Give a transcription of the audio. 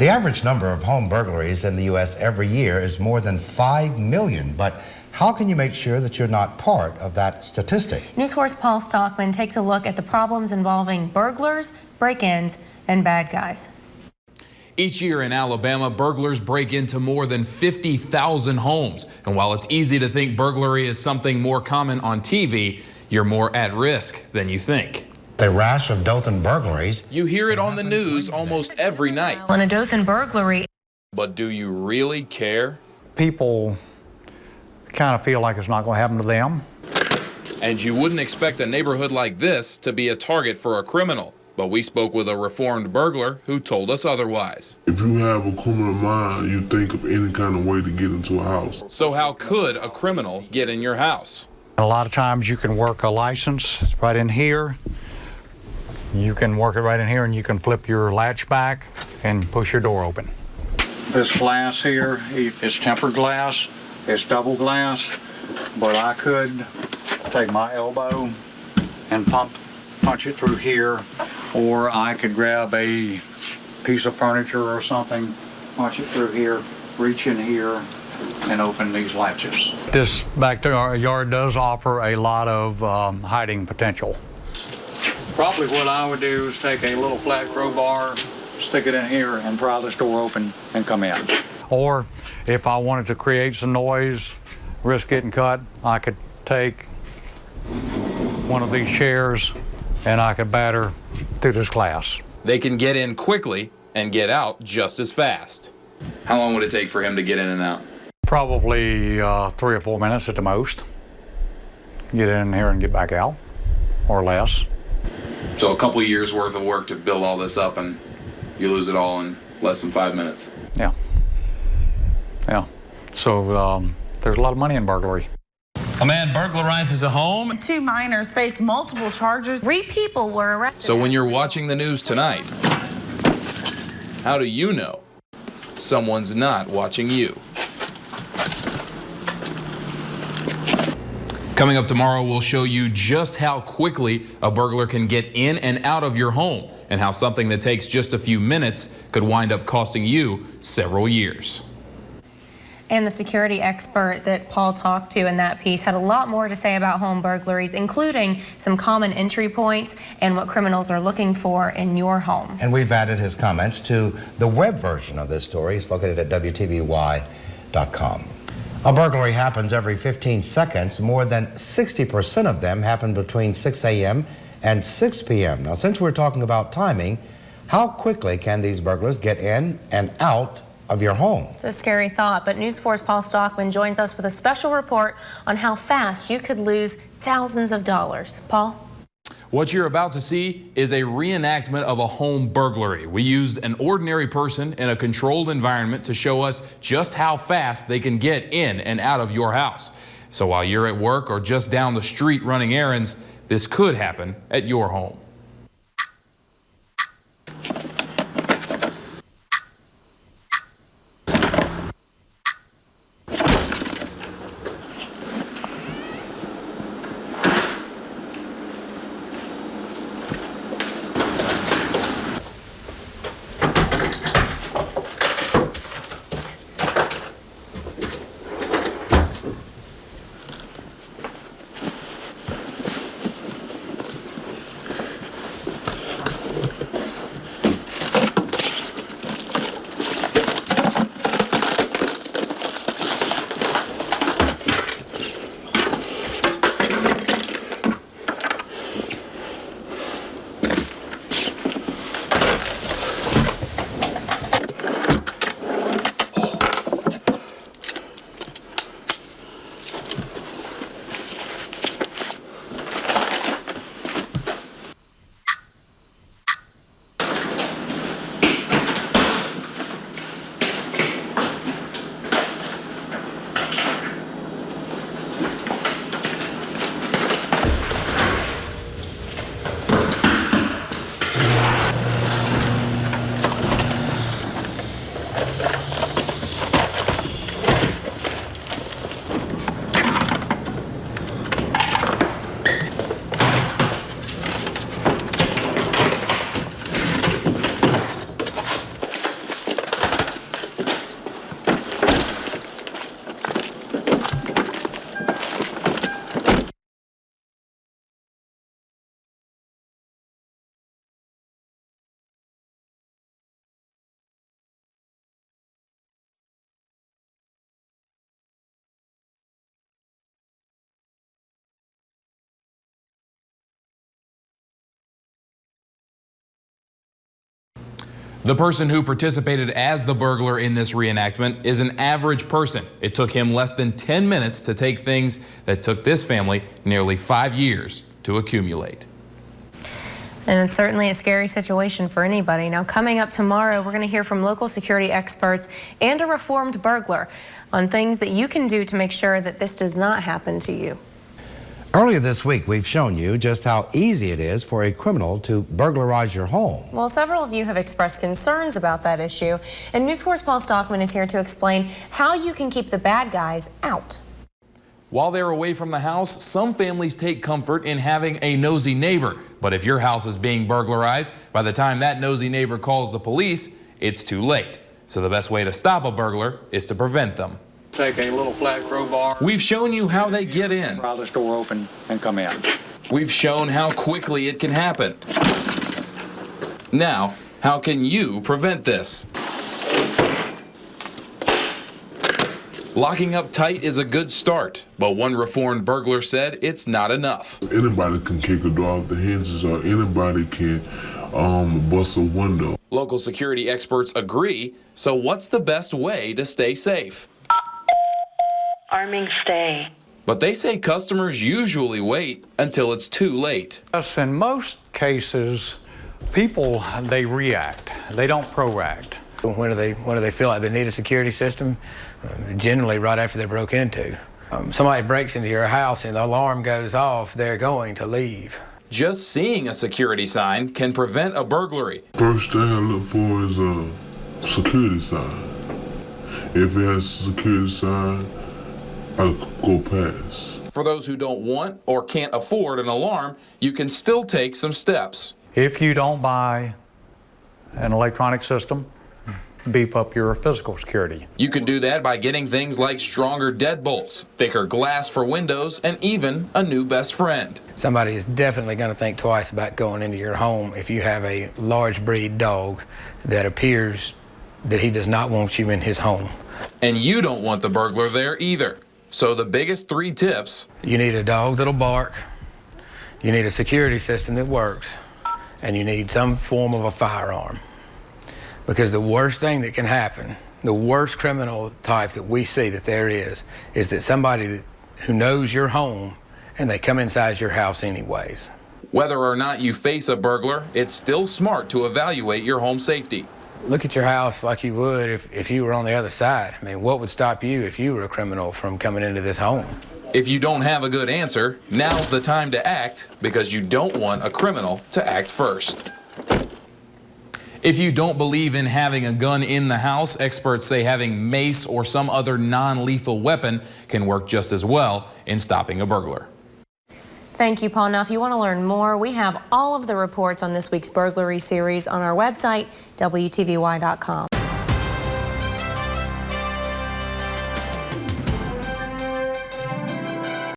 The average number of home burglaries in the U.S. every year is more than 5 million, but how can you make sure that you're not part of that statistic? News 4's Paul Stockman takes a look at the problems involving burglars, break-ins, and bad guys. Each year in Alabama, burglars break into more than 50,000 homes. And while it's easy to think burglary is something more common on TV, you're more at risk than you think. The rash of Dothan burglaries. You hear it on the news almost every night. On a Dothan burglary. But do you really care? People kind of feel like it's not going to happen to them. And you wouldn't expect a neighborhood like this to be a target for a criminal. But we spoke with a reformed burglar who told us otherwise. If you have a criminal mind, you think of any kind of way to get into a house. So how could a criminal get in your house? A lot of times you can work a license right in here. You can work it right in here and you can flip your latch back and push your door open. This glass here is tempered glass. It's double glass, but I could take my elbow and punch it through here, or I could grab a piece of furniture or something, punch it through here, reach in here, and open these latches. This backyard does offer a lot of hiding potential. Probably what I would do is take a little flat crowbar, stick it in here, and pry this door open and come in. Or if I wanted to create some noise, risk getting cut, I could take one of these chairs and I could batter through this glass. They can get in quickly and get out just as fast. How long would it take for him to get in and out? Probably 3 or 4 minutes at the most. Get in here and get back out, or less. So a couple of years worth of work to build all this up, and you lose it all in less than 5 minutes. Yeah. Yeah. So there's a lot of money in burglary. A man burglarizes a home. 2 minors face multiple charges. 3 people were arrested. So when you're watching the news tonight, how do you know someone's not watching you? Coming up tomorrow, we'll show you just how quickly a burglar can get in and out of your home, and how something that takes just a few minutes could wind up costing you several years. And the security expert that Paul talked to in that piece had a lot more to say about home burglaries, including some common entry points and what criminals are looking for in your home. And we've added his comments to the web version of this story. It's located at WTVY.com. A burglary happens every 15 seconds. More than 60% of them happen between 6 a.m. and 6 p.m. Now, since we're talking about timing, how quickly can these burglars get in and out of your home? It's a scary thought, but News 4's Paul Stockman joins us with a special report on how fast you could lose thousands of dollars. Paul? What you're about to see is a reenactment of a home burglary. We used an ordinary person in a controlled environment to show us just how fast they can get in and out of your house. So while you're at work or just down the street running errands, this could happen at your home. The person who participated as the burglar in this reenactment is an average person. It took him less than 10 minutes to take things that took this family nearly 5 years to accumulate. And it's certainly a scary situation for anybody. Now, coming up tomorrow, we're going to hear from local security experts and a reformed burglar on things that you can do to make sure that this does not happen to you. Earlier this week, we've shown you just how easy it is for a criminal to burglarize your home. Well, several of you have expressed concerns about that issue, and News 4's Paul Stockman is here to explain how you can keep the bad guys out. While they're away from the house, some families take comfort in having a nosy neighbor. But if your house is being burglarized, by the time that nosy neighbor calls the police, it's too late. So the best way to stop a burglar is to prevent them. Take a little flat crowbar. We've shown you how they get in. Pry this door open and come in. We've shown how quickly it can happen. Now, how can you prevent this? Locking up tight is a good start, but one reformed burglar said it's not enough. Anybody can kick a door off the hinges, or anybody can bust a window. Local security experts agree, so what's the best way to stay safe? Arming stay. But they say customers usually wait until it's too late. Yes, in most cases, people, they react. They don't proact. When do they feel like they need a security system? Generally right after they're broke into. Somebody breaks into your house and the alarm goes off, they're going to leave. Just seeing a security sign can prevent a burglary. First thing I look for is a security sign. If it has a security sign, I'll go past. For those who don't want or can't afford an alarm, you can still take some steps. If you don't buy an electronic system, beef up your physical security. You can do that by getting things like stronger deadbolts, thicker glass for windows, and even a new best friend. Somebody is definitely going to think twice about going into your home if you have a large breed dog that appears that he does not want you in his home. And you don't want the burglar there either. So the biggest 3 tips: you need a dog that'll bark, you need a security system that works, and you need some form of a firearm. Because the worst thing that can happen, the worst criminal type that we see that there is that somebody who knows your home and they come inside your house anyways. Whether or not you face a burglar, it's still smart to evaluate your home safety. Look at your house like you would if you were on the other side. I mean, what would stop you if you were a criminal from coming into this home? If you don't have a good answer, now's the time to act, because you don't want a criminal to act first. If you don't believe in having a gun in the house, experts say having mace or some other non-lethal weapon can work just as well in stopping a burglar. Thank you, Paul. Now, if you want to learn more, we have all of the reports on this week's burglary series on our website, WTVY.com.